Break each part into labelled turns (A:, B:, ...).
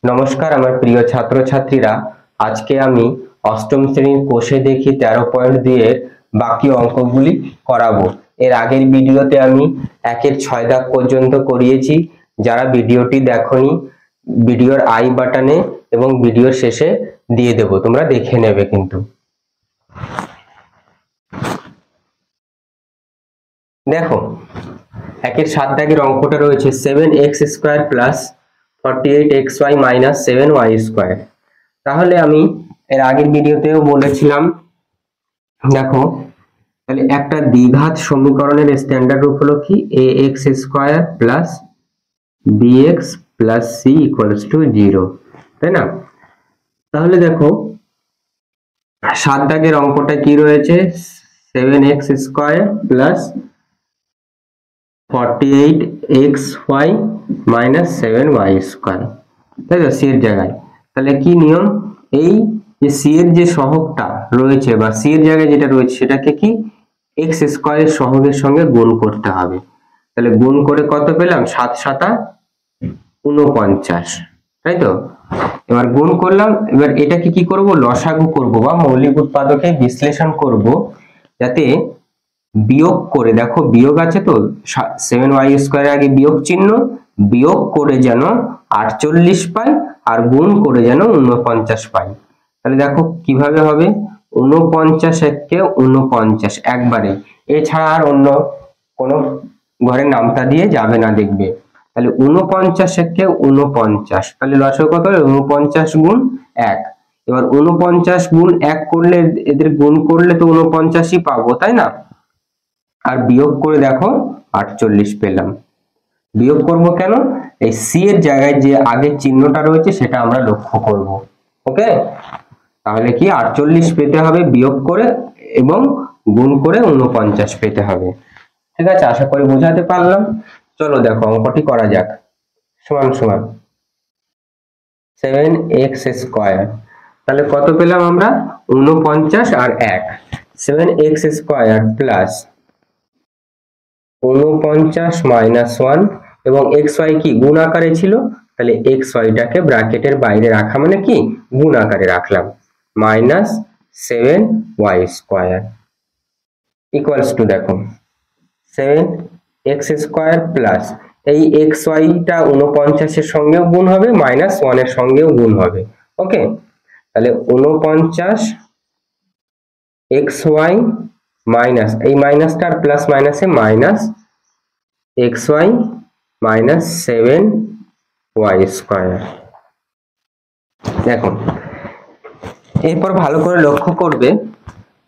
A: নমস্কার আমার প্রিয় ছাত্রছাত্রীরা, আজকে আমি অষ্টম শ্রেণীর কোষে দেখি 13.2 এর বাকি অঙ্কগুলি করাবো। এর আগের ভিডিওতে আমি 1 এর 6 দাগ পর্যন্ত করিয়েছি। যারা ভিডিওটি দেখোনি, ভিডিওর আই বাটনে এবং ভিডিওর শেষে দিয়ে দেব, তোমরা দেখে নেবে। কিন্তু দেখো 1 এর 7 দাগের অঙ্কটা রয়েছে 7x² plus 48xy minus 7y²। তাহলে আমি এর আগের ভিডিওতেও বলেছিলাম, দেখো তাহলে একটা দ্বিঘাত সমীকরণের স্ট্যান্ডার্ড রূপ হলো কি ax² plus bx plus c equals to 0, তাই না? তাহলে দেখো 7 দাগের অঙ্কটা কি রয়েছে, 7x² plus 48xy minus 7y², তাই তো? c এর জায়গায় তাহলে কি নিয়ম, এই যে c এর যে সহগটা রয়েছে বা c এর জায়গায় যেটা রয়েছে সেটাকে কি x² এর সহগের সঙ্গে গুণ করতে হবে। তাহলে গুণ করে কত পেলাম, 7 7 49, তাই তো? এবার গুণ করলাম, এবার এটাকে কি করব, লসাগু করব বা মৌলিক উৎপাদকে বিশ্লেষণ করব, যাতে বিয়োগ করে, দেখো বিয়োগ আছে তো 7y² আগে বিয়োগ চিহ্ন, বিয়োগ করে যেন 48 পাই আর গুণ করে যেন 49 পাই। তাহলে দেখো কিভাবে হবে, 49 একে 49 একবারে, এছাড়া আর অন্য কোনো ঘরের নামতা দিয়ে যাবে না, দেখবে। তাহলে 49 একে 49, তাহলে লসাগু কত হবে, 49 গুণ 1। এবার 49 গুণ 1 করলে, এদের গুণ করলে তো 49ই পাবো, তাই না? আর বিয়োগ করে দেখো 48 পেলাম। বিয়োগ করব কেন, এই c এর জায়গায় যে আগের চিহ্নটা রয়েছে সেটা আমরা লক্ষ্য করব। ওকে, তাহলে কি 48 পেতে হবে বিয়োগ করে এবং গুণ করে 49 পেতে হবে। ঠিক আছে, আশা করি বোঝাতে পারলাম। চলো দেখো অঙ্কটি করা যাক। সমান সমান 7x², তাহলে কত পেলাম আমরা, 49 আর 1, 7x² প্লাস 49 মাইনাস 1 এবং xy কি গুণ আকারে ছিল, তাহলে xy টাকে ব্র্যাকেটের বাইরে রাখা মানে কি গুণ আকারে রাখলাম, মাইনাস 7y² ইকুয়ালস টু, দেখো 7x² প্লাস এই xy টা 49 এর সঙ্গেও গুণ হবে, মাইনাস 1 এর সঙ্গেও গুণ হবে। ওকে, তাহলে 49 xy মাইনাস এই মাইনাসটা আর প্লাস মাইনাসে মাইনাস xy মাইনাস 7y²। দেখো এরপর ভালো করে লক্ষ্য করবে,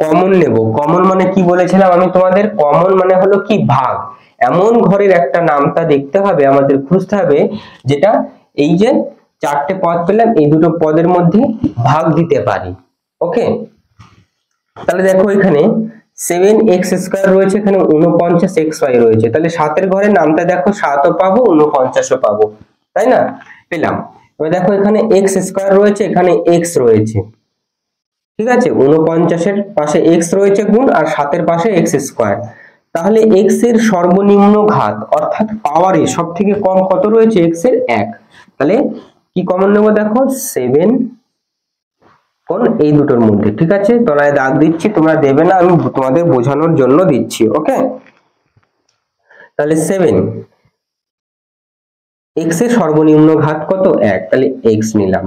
A: কমন নেব। কমন মানে কি বলেছিলাম আমি তোমাদের, কমন মানে হলো কি ভাগ। এমন ঘরের একটা নামতা দেখতে হবে, আমাদের খুঁজতে হবে যেটা এই যে 4টে পদ পেলাম, এই দুটো পদের মধ্যে ভাগ দিতে পারি। ওকে, তাহলে দেখো এখানে 7x² রয়েছে, এখানে 49xy রয়েছে, তাহলে 7 এর ঘরে নামটা দেখো 7ও পাবো 49ও পাবো, তাই না? পেলাম। এবার দেখো এখানে x² রয়েছে, এখানে x রয়েছে, ঠিক আছে? 49 এর পাশে x রয়েছে গুণ, আর 7 এর পাশে x², তাহলে x এর সর্বনিম্ন ঘাত অর্থাৎ পাওয়ারে সবথেকে কম কত রয়েছে, x এর 1। তাহলে কি কমন নেব, দেখো 7 কোন এই দুটোর মধ্যে, ঠিক আছে? তলায় দাগ দিচ্ছি, তোমরা দেবে না, আমি তোমাদের বোঝানোর জন্য দিচ্ছি। ওকে, তাহলে 7 x এর সর্বনিম্ন ঘাত কত, 1, তাহলে x নিলাম।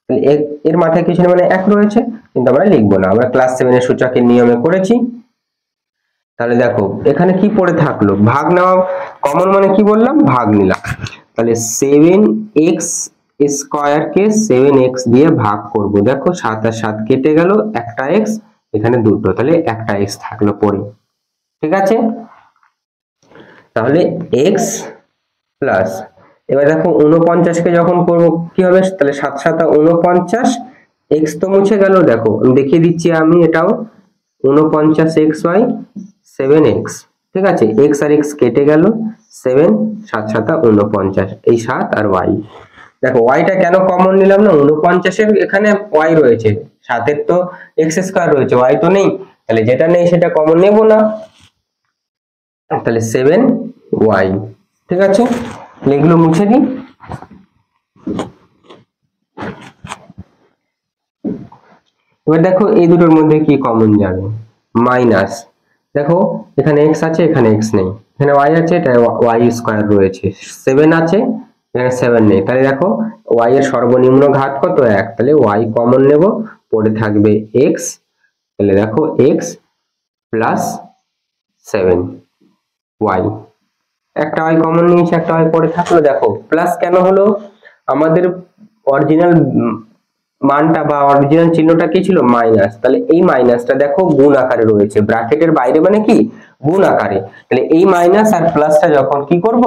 A: তাহলে এর মাথায় কিছু মানে 1 রয়েছে, কিন্তু আমরা লিখবো না, আমরা ক্লাস 7 এর সূচকের নিয়মে করেছি। তাহলে দেখো এখানে কি পড়ে থাকলো, ভাগ নেওয়া। কমন মানে কি বললাম, ভাগ নিলাম। তাহলে 7x² কে 7x দিয়ে ভাগ করব। দেখো 7 আর 7 কেটে গেল, একটা x, এখানে দুটো, তাহলে একটা x থাকলো পরে, ঠিক আছে? তাহলে x প্লাস, এবার দেখো 49 কে যখন করব কি হবে, তাহলে 7 7 49, x তো মুছে গেল, দেখো আমি দেখিয়ে দিচ্ছি আমি এটাও, 49xy 7x, ঠিক আছে? x আর x কেটে গেল, 7 7 7 49, এই 7 আর y। দেখো y টা কেন কমন নিলাম না, 49 এর এখানে y রয়েছে, 7 এর তো x² রয়েছে, y তো নেই, তাহলে যেটা নেই সেটা কমন নেব না, তাহলে 7y, ঠিক আছে? এগুলো মুছে দিই। এবার দেখো এই দুটোর মধ্যে কি কমন যাবে, মাইনাস, দেখো এখানে x আছে এখানে x নেই, এখানে y আছে এটা y স্কয়ার রয়েছে, 7 আছে এখানে 7 নেই, তাহলে দেখো y এর সর্বনিম্ন ঘাত কত 1, তাহলে y কমন নেব, পড়ে থাকবে x, তাহলে দেখো x প্লাস 7 y, একটা y কমন নিয়েছে একটা y পড়ে থাকলো, দেখো প্লাস কেন হলো, আমাদের অরিজিনাল মানটা বা অরিজিনাল চিহ্নটা কি ছিল মাইনাস, তাহলে এই মাইনাসটা দেখো গুণ আকারে রয়েছে, ব্র্যাকেটের বাইরে মানে কি গুণ আকারে, তাহলে এই মাইনাস আর প্লাসটা যখন কি করব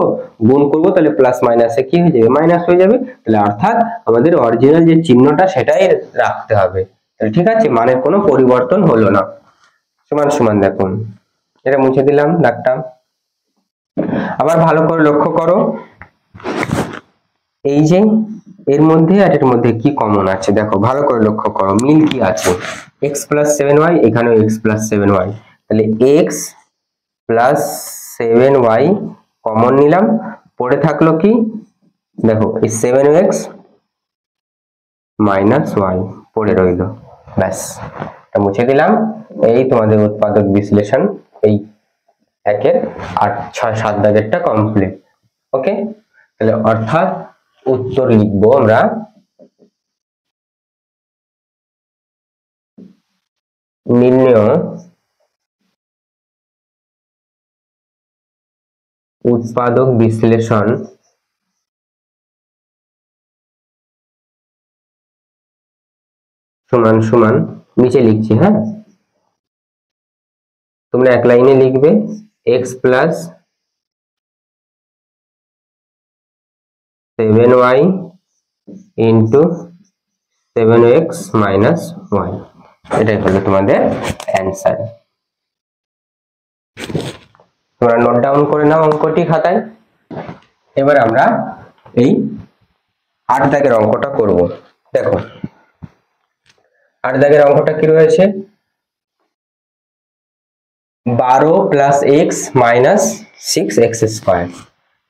A: গুণ করব, তাহলে প্লাস মাইনাসে কি হয়ে যাবে মাইনাস হয়ে যাবে, তাহলে অর্থাৎ আমাদের অরিজিনাল যে চিহ্নটা সেটাই রাখতে হবে, তাহলে ঠিক আছে, মানের কোনো পরিবর্তন হলো না, সমান সমান দেখুন, এটা মুছে দিলাম দাগটা। আবার ভালো করে লক্ষ্য করো, এই যে এর মধ্যে আর এর মধ্যে কি কমন আছে, দেখো ভালো করে লক্ষ্য করো মিল কি আছে, x প্লাস 7y, এখানেও x প্লাস 7y, তাহলে x প্লাস 7y কমন নিলাম, পড়ে থাকলো কি দেখো এই 7x মাইনাস y পড়ে রইল, ব্যাস এটা মুছে দিলাম। এই তোমাদের উৎপাদক বিশ্লেষণ এই 1-এর 8, 6, 7 দাগেরটা কমপ্লিট। ওকে, তাহলে অর্থাৎ উত্তর লিখবো আমরা নির্ণয় উৎপাদক বিশ্লেষণ সমান সমান, নিচে লিখছি, হ্যাঁ তোমরা এক লাইনে লিখবে x plus 7y into 7x minus y, এটাই হলো তোমাদের অ্যান্সার। তোমরা নোট ডাউন করে নাও অঙ্কটি খাতায়। এবার আমরা এই 8 দাগের অঙ্কটা করব। দেখো 8 দাগের অঙ্কটা কি রয়েছে, 12 plus x minus 6x square,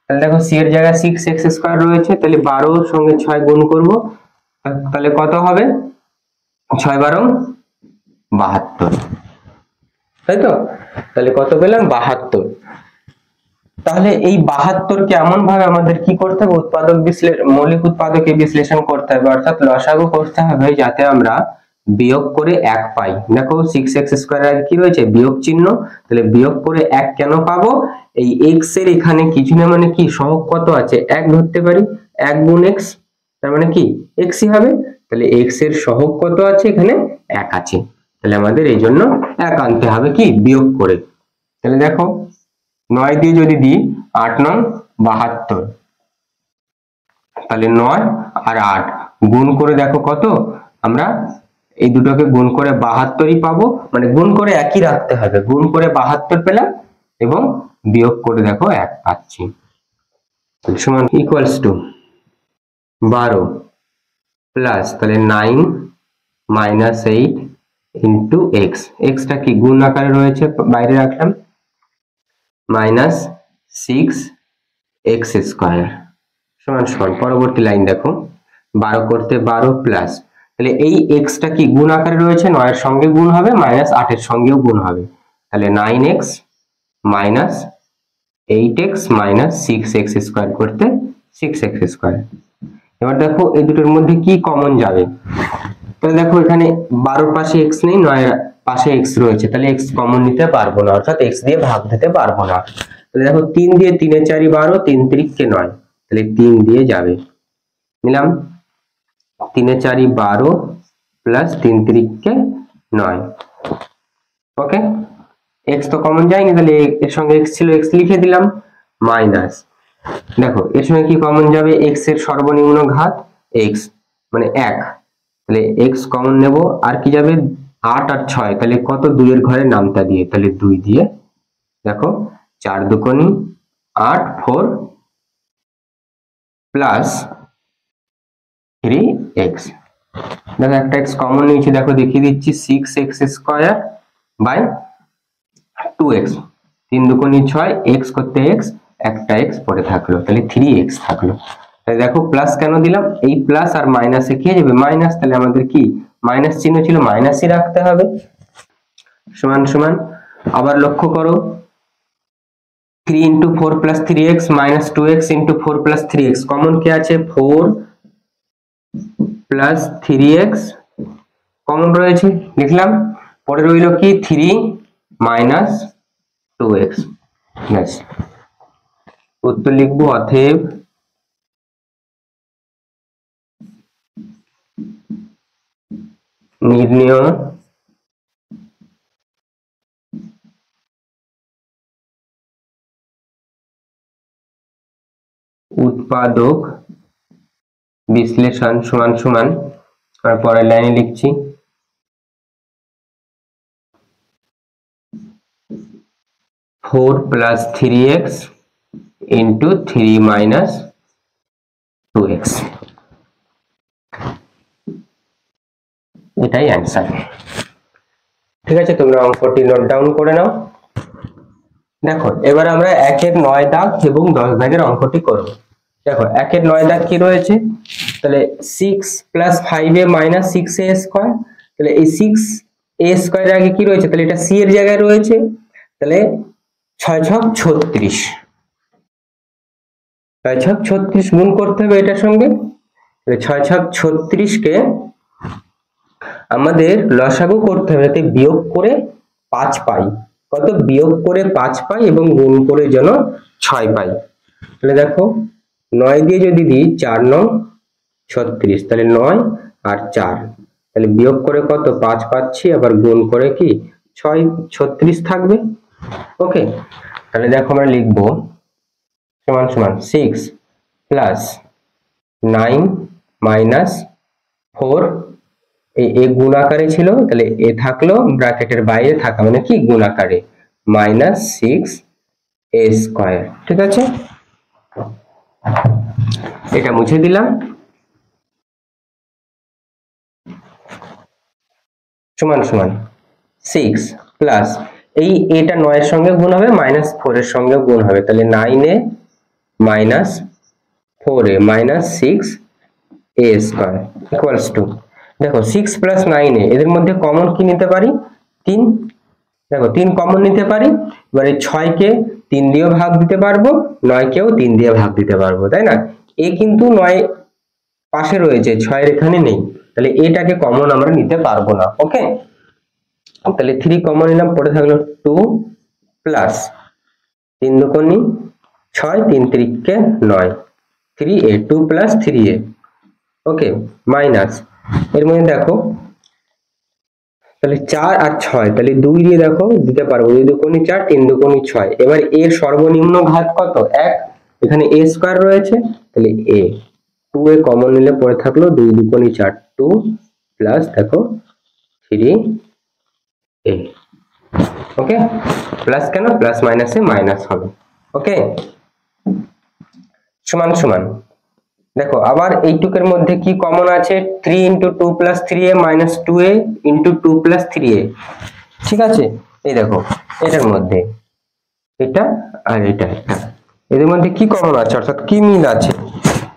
A: তাহলে দেখো সি এর জায়গায় 6x স্কোয়ার রয়েছে, তাহলে 12 এর সঙ্গে 6 গুণ করব, তাহলে কত হবে 6 12 72, তাই তো, তাহলে কত পেলাম 72। তাহলে এই 72 কে এমন ভাবে আমাদের কি করতে হবে, উৎপাদক বিশ্লেষণ মৌলিক উৎপাদকে বিশ্লেষণ করতে হবে, অর্থাৎ লসাগু করতে হবে, যাতে আমরা বিয়োগ করে 1 পাই। দেখো 6x স্কয়ার এর কি রয়েছে বিয়োগ চিহ্ন, তাহলে বিয়োগ করে 1 কেন পাবো, এই x এর এখানে কিছু না মানে কি সহগ কত আছে 1 ধরতে পারি, 1 গুণ x, তার মানে কি x ই হবে, তাহলে x এর সহগ কত আছে এখানে 1 আছে, তাহলে আমাদের এই জন্য 1 আনতে হবে কি বিয়োগ করে। তাহলে দেখো 9 দিয়ে যদি দিই 8 9 72, তাহলে 9 আর 8 গুণ করে দেখো কত, আমরা এই দুটোকে গুণ করে 72ই পাবো, মানে গুণ করে একই রাখতে হবে, গুণ করে 72 পেলাম এবং বিয়োগ করে দেখো 1 পাচ্ছি, সমান ইকুয়ালস টু 12 প্লাস তাহলে 9 মাইনাস 8 ইন্টু এক্স, এক্সটা কি গুণ আকারে রয়েছে বাইরে রাখলাম, মাইনাস 6x স্কয়ার সমান সমান, পরবর্তী লাইন দেখো 12 করতে 12 প্লাস, তাহলে এই এক্সটা কি গুণ আকারে রয়েছে, 9 এর সঙ্গে গুণ হবে মাইনাস 8 এর সঙ্গেও গুণ হবে, তাহলে 9x minus 8x minus 6x square করতে 6x স্কয়ার। এবার দেখো এই দুটোর মধ্যে কি কমন যাবে, তাহলে দেখো এখানে 12 পাশে x নেই, 9 এর পাশে x রয়েছে, তাহলে x কমন নিতে পারবো না, অর্থাৎ x দিয়ে ভাগ দিতে পারবো না, তাহলে দেখো 3 দিয়ে 3 এ 4 12, 3 3 9, তাহলে 3 দিয়ে যাবে, নিলাম 3 এ 4 12 প্লাস 3 3 9, ওকে x তো কমন যায়নি, তাহলে এর সঙ্গে x ছিল x লিখে দিলাম, মাইনাস দেখো এর সঙ্গে কি কমন যাবে, x এর সর্বনিম্ন ঘাত x মানে 1, তাহলে x কমন নেব, আর কি যাবে 8 আর 6, তাহলে কত 2 এর ঘরে নামটা দিয়ে, তাহলে 2 দিয়ে দেখো 4 দুগুণী 8 4 প্লাস 3x, দেখো একটা x কমন নিয়েছি, দেখো দেখিয়ে দিচ্ছি 6x স্কয়ার বাই 2x, 3 দুগুণী 6, x করতে x, একটা x পড়ে থাকলো, তাহলে 3x থাকলো, তাহলে দেখো প্লাস কেন দিলাম, এই প্লাস আর মাইনাসে কি যাবে মাইনাস, তাহলে আমাদের কি মাইনাস চিহ্ন ছিল মাইনাসই রাখতে হবে, সমান সমান। আবার লক্ষ্য করো 3 into 4 plus 3x minus 2x into 4 plus 3x common কি আছে 4 plus 3x কমন রয়েছে লিখলাম, পরে রইল কি 3 minus 2x, ব্যাস উত্তর লিখবো অতএব নির্ণয় উৎপাদক বিশ্লেষণ সমান সমান, আর পরের লাইনে লিখছি 4 plus 3x into 3 minus 2x, এটাই অ্যান্সার। ঠিক আছে, তোমরা অঙ্কটি নোট ডাউন করে নাও। দেখো এবার আমরা 1-এর 9 দাগ এবং 10 দাগের অঙ্কটি করব। দেখো 1-এর 9 দাগ কি রয়েছে, তাহলে 6 plus 5a minus 6a square, তাহলে এই 6a স্কয়ারের আগে কি রয়েছে, তাহলে এটা c এর জায়গায় রয়েছে, তাহলে 6 ছক 36, 6 ছক 36 গুণ করতে হবে এটার সঙ্গে, তাহলে 6 ছক 36 কে আমাদের লসাগু করতে হবে যাতে বিয়োগ করে 5 পাই, কত বিয়োগ করে 5 পাই এবং গুণ করে যেন 6 পাই। তাহলে দেখো 9 দিয়ে যদি দিই 4 9 36, তাহলে 9 আর 4, তাহলে বিয়োগ করে কত 5 পাচ্ছি, আবার গুণ করে কি 6 36 থাকবে। ওকে, তাহলে দেখো আমরা লিখব সমান সমান 6 প্লাস 9 মাইনাস 4, এই গুণ আকারে ছিল, তাহলে এ থাকলো ব্র্যাকেটের বাইরে থাকা মানে কি গুণ আকারে, মাইনাস 6a স্কয়ার। ঠিক আছে, এটা মুছে দিলাম, সমান সমান 6 প্লাস এই এটা 9 এর সঙ্গে গুণ হবে, মাইনাস 4 এর সঙ্গে গুণ হবে, তাহলে 9a minus 4a minus 6a square equals to, দেখো 6 প্লাস 9a এদের মধ্যে কমন কি নিতে পারি 3, দেখো 3 কমন নিতে পারি, এবারে 6 কে 3 দিয়ে ভাগ দিতে পারবো, 9 কেও 3 দিয়ে ভাগ দিতে পারবো, তাই না। এ কিন্তু 9 পাশে রয়েছে, 6 এর এখানে নেই, তাহলে এটাকে কমন আমরা নিতে পারবো না। ওকে, তাহলে 3 কমন নিলাম, পড়ে থাকলো 2 প্লাস 3 দুগুণে 6 3 3 9 3a 2 প্লাস 3a। ওকে, মাইনাস এর মধ্যে দেখো তাহলে 4 আর 6, তাহলে 2 দিয়ে দেখো দিতে পারবো, 2 দুগুণে 4 3 দুগুণে 6, এবার এর সর্বনিম্ন ঘাত কত 1, এখানে a স্কয়ার রয়েছে, তাহলে a 2a কমন নিলে পড়ে থাকলো 2 দুগুণে 4 2 প্লাস দেখো 3a। ওকে, প্লাস কেন, প্লাস মাইনাসে মাইনাস হবে। ওকে, সমান সমান দেখো আবার এইটুকের মধ্যে কি কমন আছে 3 into 2 plus 3a minus 2a into 2 plus 3a। ঠিক আছে, এই দেখো এটার মধ্যে এটা আর এটা, এদের মধ্যে কি কমন আছে অর্থাৎ কি মিল আছে,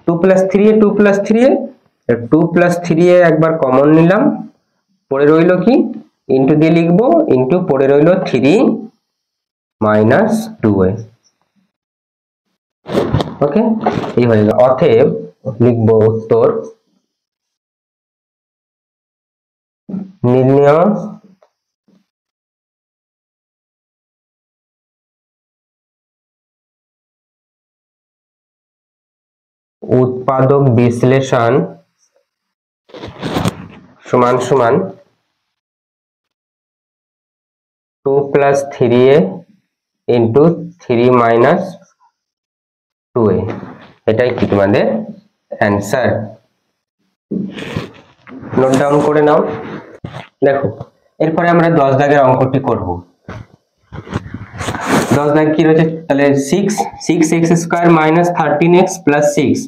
A: 2 plus 3a 2 plus 3a, 2 plus 3a একবার কমন নিলাম, পড়ে রইল কি ইনটু দিয়ে লিখবো, ইনটু পড়ে রইল 3 minus 2a। ওকে, এই হয়ে গেল, অতএব লিখবো উত্তর নির্ণয় উৎপাদক বিশ্লেষণ সমান সমান 2 plus 3a into 3 minus 2a, এটাই কি তোমাদের অ্যান্সার। নোট ডাউন করে নাও। দেখো এরপরে আমরা 10 দাগের অঙ্কটি করব। 10 দাগ কি রয়েছে, তাহলে 6x square minus 13x plus 6,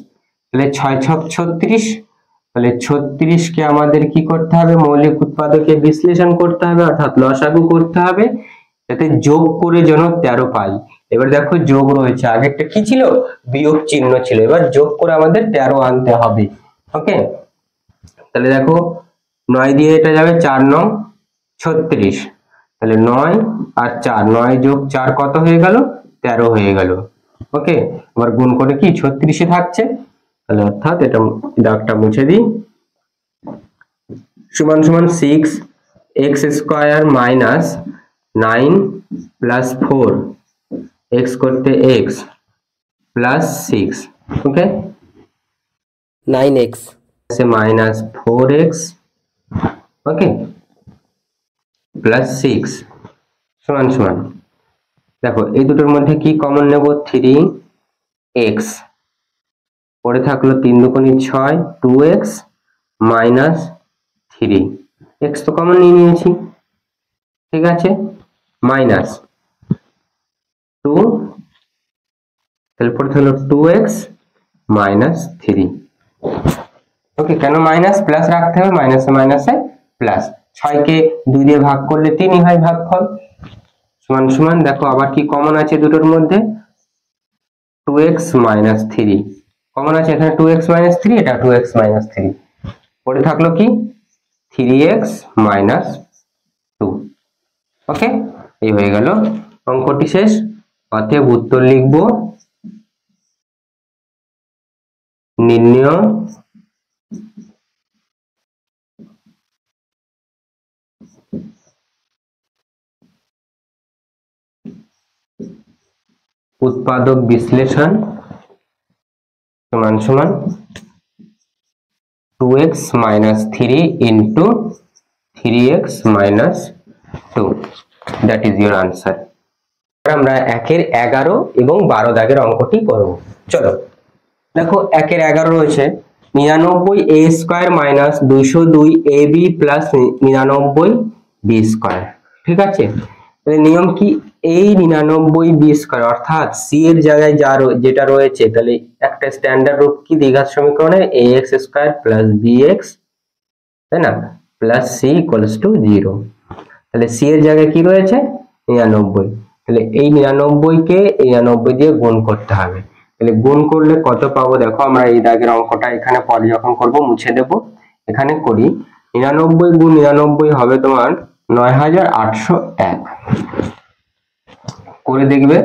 A: তাহলে 6 ছক 36, তাহলে 36 কে আমাদের কি করতে হবে, মৌলিক উৎপাদকে বিশ্লেষণ করতে হবে অর্থাৎ লসাগু করতে হবে, যাতে যোগ করে যেন 13 পাই। এবার দেখো যোগ রয়েছে, আগেরটা কি ছিল বিয়োগ চিহ্ন ছিল, এবার যোগ করে আমাদের 13 আনতে হবে। ওকে, তাহলে দেখো 9 দিয়ে এটা যাবে 4 9 36, তাহলে 9 আর 4, 9 যোগ 4 কত হয়ে গেল? 13 হয়ে গেল। ওকে, এবার গুণ করে কি 36 থাকছে, তাহলে অর্থাৎ এটা দাগটা মুছে দিই, সমান সমান 6x square minus 9 plus 4 x করতে x প্লাস 6, ওকে,
B: 9x
A: से माइनस 4x, ओके, प्लस 6 समान समान, देखो এই দুটোর মধ্যে কি কমন নেব? 3x, পরে থাকলো 3 দুগুণে 6, 2x মাইনাস 3, x তো কমন নিয়ে নিয়েছি, ঠিক আছে, মাইনাস 2, তাহলে পরে থাকলো 2x মাইনাস 3, ওকে, কেন মাইনাস? প্লাস রাখতে হবে, মাইনাসে মাইনাসে প্লাস, 6 কে 2 দিয়ে ভাগ করলে 3 হয় ভাগফল, সমান সমান, দেখো আবার কি কমন আছে দুটোর মধ্যে? 2x মাইনাস 3 কমন আছে, এখানে 2x মাইনাস 3, এটা 2x মাইনাস 3, পরে থাকলো কি 3x মাইনাস 2, ওকে, এই হয়ে গেল অঙ্কটি শেষ। অতএব উত্তর লিখব নির্ণয় उत्पादक विश्लेषण समान समान 2x minus 3 into 3x minus 2, that is your answer। আমরা 1 এর 11 এবং 12 দাগের অঙ্কটি করব। চলো দেখো 1 এর 11 রয়েছে 99 a square minus 202 ab plus 99 b square, ঠিক আছে, নিয়ম কি? এই 99 b স্কয়ার অর্থাৎ c এর জায়গায় যা যেটা রয়েছে, তাহলে একটা স্ট্যান্ডার্ড রূপ কি দ্বিঘাত সমীকরণের ax স্কয়ার প্লাস bx, তাই না, প্লাস c ইকুয়ালস টু 0, তাহলে c এর জায়গায় কি রয়েছে? 99, তাহলে এই 99 কে 99 দিয়ে গুণ করতে হবে, তাহলে গুণ করলে কত পাবো? দেখো আমরা এই দাগের অঙ্কটা এখানে পরে যখন করব মুছে দেব, এখানে করি 99 গুণ 99 হবে তোমার 9801, করে দেখবে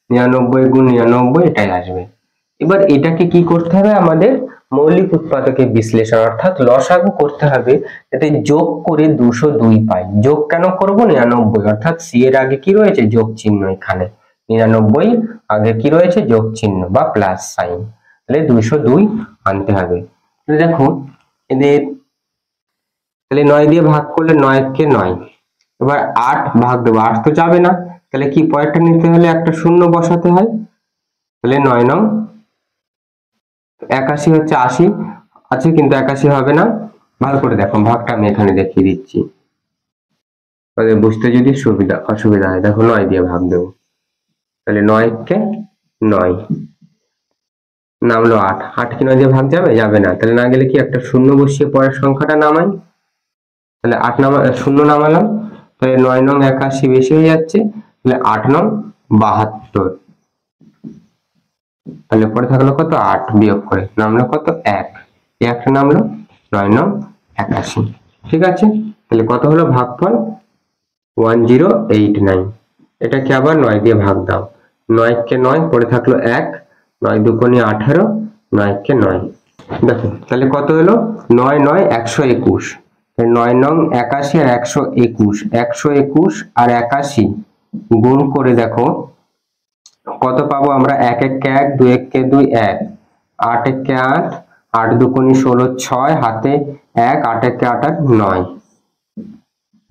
A: 99 গুণ 99 এটাই আসবে। এবার এটাকে কি করতে হবে? আমাদের মৌলিক উৎপাদকের বিশ্লেষণ অর্থাৎ লসাগু করতে হবে, যাতে যোগ করে 202 পাই। যোগ কেন করব? 99 অর্থাৎ c এর আগে কি রয়েছে? যোগ চিহ্ন, এখানে 99 আগে কি রয়েছে? যোগ চিহ্ন বা প্লাস সাইন, তাহলে 202 আনতে হবে। তাহলে দেখো এদের, তাহলে 9 দিয়ে ভাগ করলে 9 কে 9, এবার 8 ভাগ দেবো, 8 তো যাবে না, তাহলে কি পরেরটা নিতে হলে একটা শূন্য বসাতে হয়, তাহলে 9 9 81 হচ্ছে 80 আছে, কিন্তু 81 হবে না, ভালো করে দেখো ভাগটা আমি এখানে দেখিয়ে দিচ্ছি, বুঝতে যদি অসুবিধা হয়। দেখো 9 দিয়ে ভাগ দেবো, তাহলে 9 কে 9 নামলো 8, 8 কি 9 দিয়ে ভাগ যাবে? যাবে না, তাহলে না গেলে কি একটা শূন্য বসিয়ে পরের সংখ্যাটা নামাই, তাহলে 8 শূন্য নামালাম, তাহলে 9 9 81 বেশি হয়ে যাচ্ছে, তাহলে 8 9 72, তাহলে পরে থাকলো কত? 8 বিয়োগ করে নামলো কত? 1, একটা নামলো 9 9 81, ঠিক আছে, তাহলে কত হলো ভাগফল? 1089, এটাকে আবার 9 দিয়ে ভাগ দাও, 9 কে 9 পরে থাকলো 1, 9 দুগুণে 18, 9 কে 9, দেখো তাহলে কত হলো? 9 9 121, 9 9 81 আর 121, 121 আর 81 গুণ করে দেখো কত পাবো আমরা? 1 1 কে 1, 2 1 কে 2, 1, 8 1 কে 8, 8 দুগুণে 16, 6 হাতে 1, 8 1 কে 8 আর 9,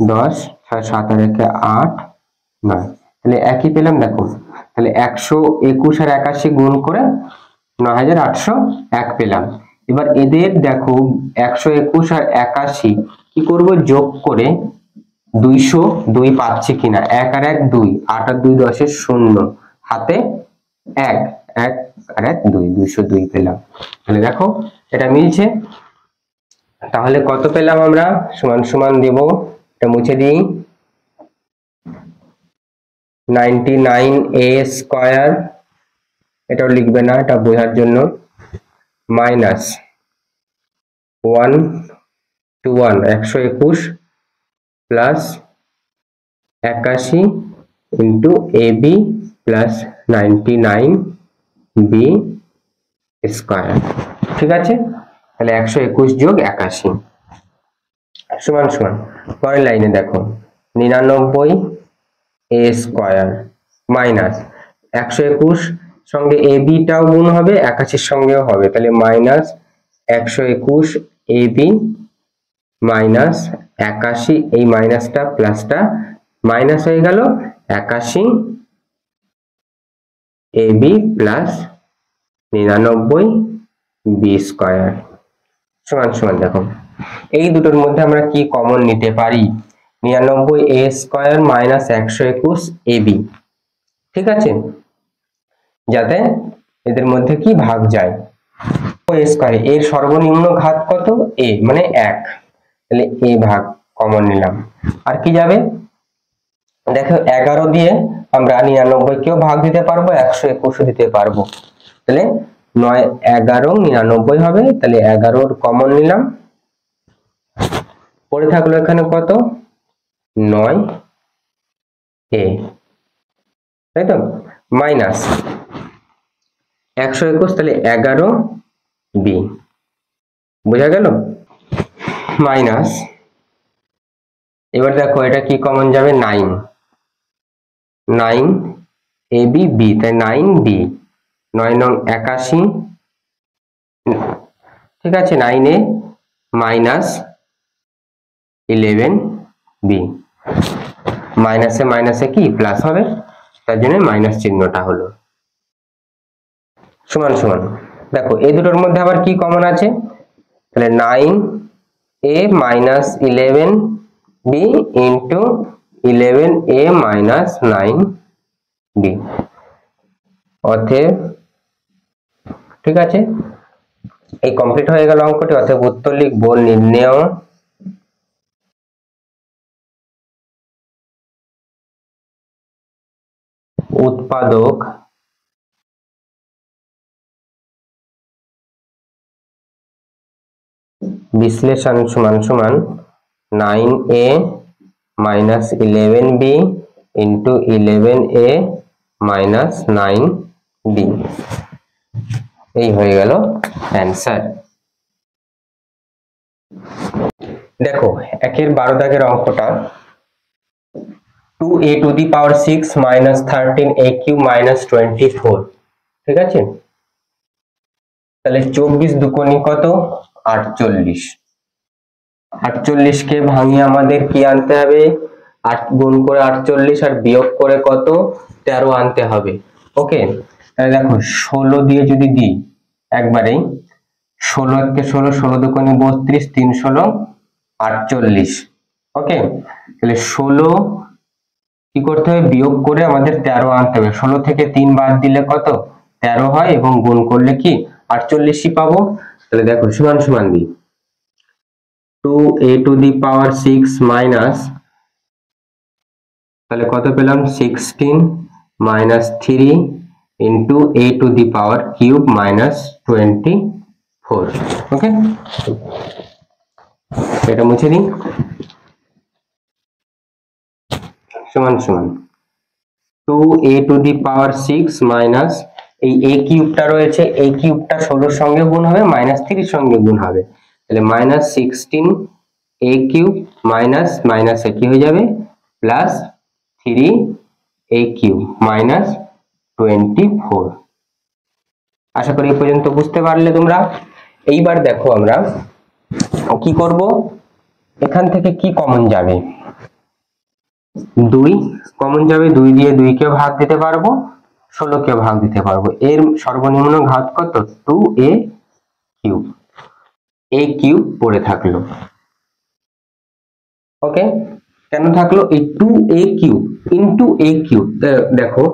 A: 10, 6 7 আর 1 8, 9, তাহলে একই পেলাম। দেখো তাহলে 121 আর 81 গুণ করে 9801 পেলাম। এবার এদের দেখো 121 আর 81 কি করব? যোগ করে 202 পাচ্ছি কিনা, 1 আর 1 2, 8 আর 2 10 0, হাতে 1, 1 আর 1 2, 202 পেলাম। তাহলে দেখো এটা মিলছে, তাহলে কত পেলাম আমরা? সমান সমান দেব, এটা মুছে দিই, 99a স্কয়ার, এটাও লিখবে না, এটা বোঝার জন্য, minus 1 1 121 plus 81 into AB plus 99 B square. ঠিক আছে, তাহলে 121 যোগ 81 সমান সমান পরের লাইনে দেখো 99 এ স্কয়ার মাইনাস 121 সঙ্গে AB টাও গুণ হবে, 81 সঙ্গেও হবে, তাহলে মাইনাস 121 AB মাইনাস 81, এই মাইনাসটা প্লাসটা মাইনাস হয়ে গেল 81 AB প্লাস 99 বি স্কয়ার সমান সমান দেখো এই দুটোর মধ্যে আমরা কি কমন নিতে পারি? 99 এ স্কয়ার মাইনাস 121 AB। ঠিক আছে, যাতে এদের মধ্যে কি ভাগ যায়, এ স্কয়ার এর সর্বনিম্ন ঘাত কত? a মানে 1, তাহলে a ভাগ কমন নিলাম। আর কি যাবে দেখো 11 দিয়ে আমরা 99 কেও ভাগ দিতে পারবো, 121 দিতে পারবো, তাহলে 9 11 99 হবে, তাহলে 11 কমন নিলাম। পড়ে থাকলো এখানে কত? 9 a, তাই তো, মাইনাস 121, তাহলে 11 বি, বোঝা গেল? মাইনাস এবার দেখো এটা কি কমন যাবে? 9 AB বি, তাই 9 বি, 9 9 81, ঠিক আছে, 9 এ মাইনাস 11 বি, মাইনাসে মাইনাসে কি প্লাস হবে, তার জন্য মাইনাস চিহ্নটা হলো। সমান সমান দেখো এই দুটোর মধ্যে আবার কি কমন আছে? তাহলে 9 a minus 11 b into 11 a minus 9 b, অতএব ঠিক আছে এই কমপ্লিট হয়ে গেল অঙ্কটি। অতএব উত্তর লিখব নির্ণেয় উৎপাদক বিশ্লেষণ সমান সমান 9a minus 11b into 11a minus 9b, এই হয়ে গেল অ্যান্সার। দেখো 1 এর 12 দাগের অঙ্কটা 2a to the power 6 minus 13a cube minus 24, ঠিক আছে, তাহলে 24 দুকোনি কত? 48, 48 কে ভাঙিয়ে আমাদের কি আনতে হবে? 8 গুণ করে 48 আর বিয়োগ করে কত? 13 আনতে হবে। ওকে, তাহলে দেখো 16 দিয়ে যদি দিই একবারেই, 16 কে 16, 16 দুকোনি 32, 3 16 48, ওকে, তাহলে 16 কি করতে হবে? বিয়োগ করে আমাদের 13 আনতে হবে। 16 থেকে 3 বাদ দিলে কত? 13 হয়, এবং গুণ করলে কি 48ই পাবো। তাহলে দেখো সমান সমান দিই 2a to the power 6 minus, তাহলে কত পেলাম? 16 minus 3 into a to the power cube minus 24, ওকে, এটা মুছে দিই। সমান সমান 2a to the power 6 minus এই a কিউবটা রয়েছে, এই কিউবটা 16 সঙ্গে গুণ হবে, মাইনাস 3 সঙ্গে গুণ হবে, তাহলে minus 16 a cube minus minus কি হয়ে যাবে? Plus 3 a cube minus 24। আশা করি এই পর্যন্ত বুঝতে পারলে তোমরা। এইবার দেখো আমরা কি করব, এখান থেকে কি কমন যাবে? 2 কমন যাবে, 2 দিয়ে 2 কে ভাগ দিতে পারবো, 16 কে ভাগ দিতে পারবো। এর সর্বনিম্ন ঘাত কত? 2a কিউব, a কিউব পড়ে থাকলো। ওকে, কেন থাকলো? এই 2a cube into a cube, দেখো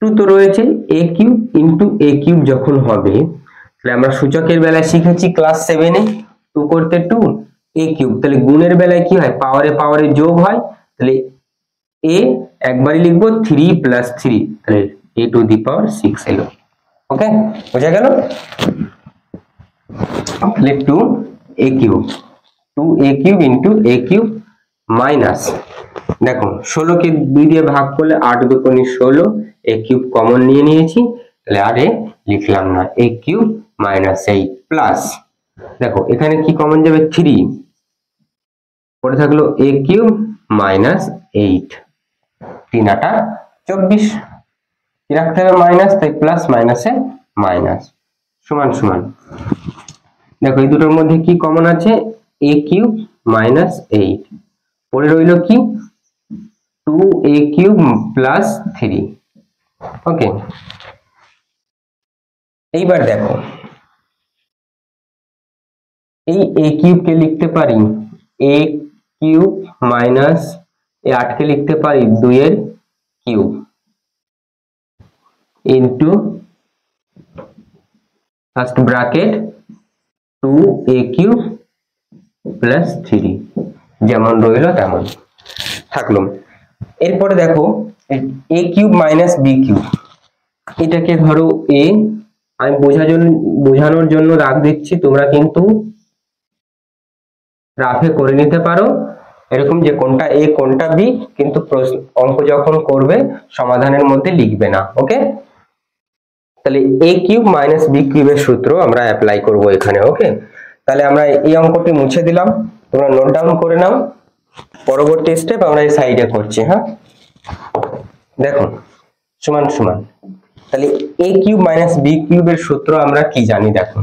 A: 2 তো রয়েছে, a cube into a cube যখন হবে, তাহলে আমরা সূচকের বেলায় শিখেছি ক্লাস 7 এ 2 করতে 2 a কিউব, তাহলে গুণের বেলায় কি হয়? পাওয়ারে পাওয়ারে যোগ হয়, তাহলে a একবারই লিখবো 3 প্লাস 3, তাহলে a টু দি পাওয়ার 6 এলো। ওকে, বোঝা গেল? তাহলে 2a cube, 2a³ into a³ minus, দেখো 16 কে 2 দিয়ে ভাগ করলে 8 দুগুণে 16, a³ কমন নিয়ে নিয়েছি, তাহলে আর এ লিখলাম না, a³ মাইনাস 8 প্লাস, দেখো এখানে কি কমন যাবে 3, পরে থাকলো a³ মাইনাস 8, 3 8 24, কি রাখতে হবে মাইনাস, তাই প্লাস মাইনাসে মাইনাস, সমান সমান, দেখো এই দুটোর মধ্যে কি কমন আছে, a³ মাইনাস 8, পরে রইল কি 2a³ প্লাস 3, ওকে। এইবার দেখো এই a³ কে লিখতে পারি a³ মাইনাস এই 8 কে লিখতে পারি 2 এর cube into first bracket 2a³ plus 3, যেমন রইল তেমন থাকলো। এরপরে দেখো a³ মাইনাস b³ এটাকে ধরো a, আমি বোঝানোর জন্য রাখ দিচ্ছি, তোমরা কিন্তু রাফে করে নিতে পারো এরকম যে কোনটা a কোনটা b, কিন্তু অঙ্ক যখন করবে সমাধানের মধ্যে লিখবে না, ওকে। তাহলে a³ মাইনাস b³ এর সূত্র আমরা অ্যাপ্লাই করব এখানে, ওকে। তাহলে আমরা এই অঙ্কটি মুছে দিলাম, তোমরা নোট ডাউন করে নাও, পরবর্তী স্টেপ আমরা এই সাইডে করছি, হ্যাঁ। দেখো সমান সমান, তাহলে a³ মাইনাস b³ এর সূত্র আমরা কি জানি, দেখো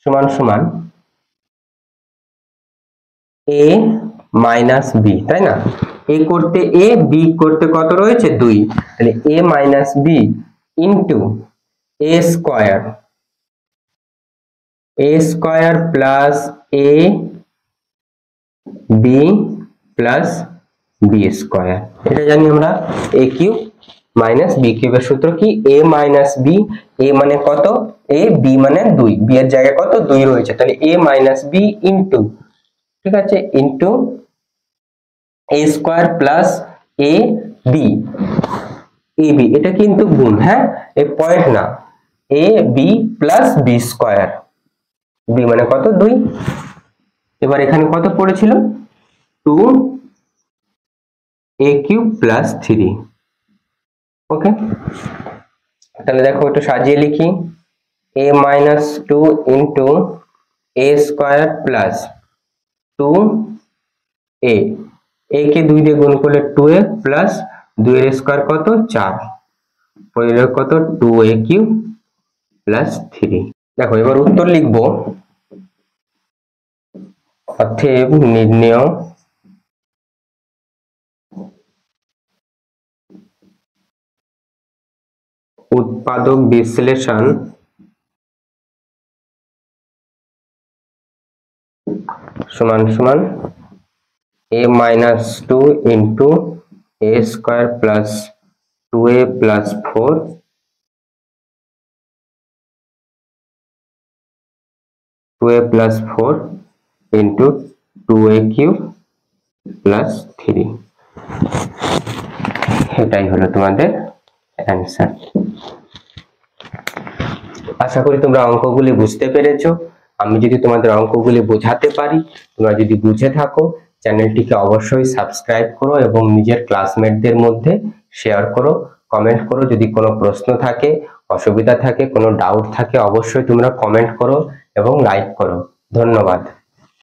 A: সমান সমান a মাইনাস b, তাই না, a করতে a, b করতে কত রয়েছে 2, তাহলে a minus b into a square plus a b plus b square, এটা জানি আমরা a³ মাইনাস b³ এর সূত্র কি, a মাইনাস b, a মানে কত a, b মানে 2, b এর জায়গায় কত 2 রয়েছে, তাহলে a মাইনাস b ইনটু, ঠিক আছে, into a square plus a b, ab এটা কিন্তু গুণ, হ্যাঁ, এই পয়েন্ট না, a b plus b square, b মানে কত 2, এবার এখানে কত পড়েছিল 2a³ প্লাস 3, ওকে। তাহলে দেখো একটু সাজিয়ে লিখি, a minus 2 into a square plus 2a, a কে 2 দিয়ে গুণ করলে 2a প্লাস 2 এর স্কয়ার কত 4, পরে কত 2a³ প্লাস 3। দেখো এবার উত্তর লিখবো, অতএব নির্ণেয় উৎপাদক বিশ্লেষণ সমান সমান a minus 2 into a square plus 2a plus 4 into 2a³ plus 3, এটাই হলো তোমাদের অ্যান্সার। আশা করি তোমরা অঙ্কগুলি বুঝতে পেরেছো। আমি যদি তোমাদের অঙ্কগুলি বোঝাতে পারি, তোমরা যদি বুঝে থাকো, চ্যানেলটিকে অবশ্যই সাবস্ক্রাইব করো এবং নিজের ক্লাসমেটদের মধ্যে শেয়ার করো, কমেন্ট করো। যদি কোনো প্রশ্ন থাকে, অসুবিধা থাকে, কোনো ডাউট থাকে, অবশ্যই তোমরা কমেন্ট করো এবং লাইক করো। ধন্যবাদ।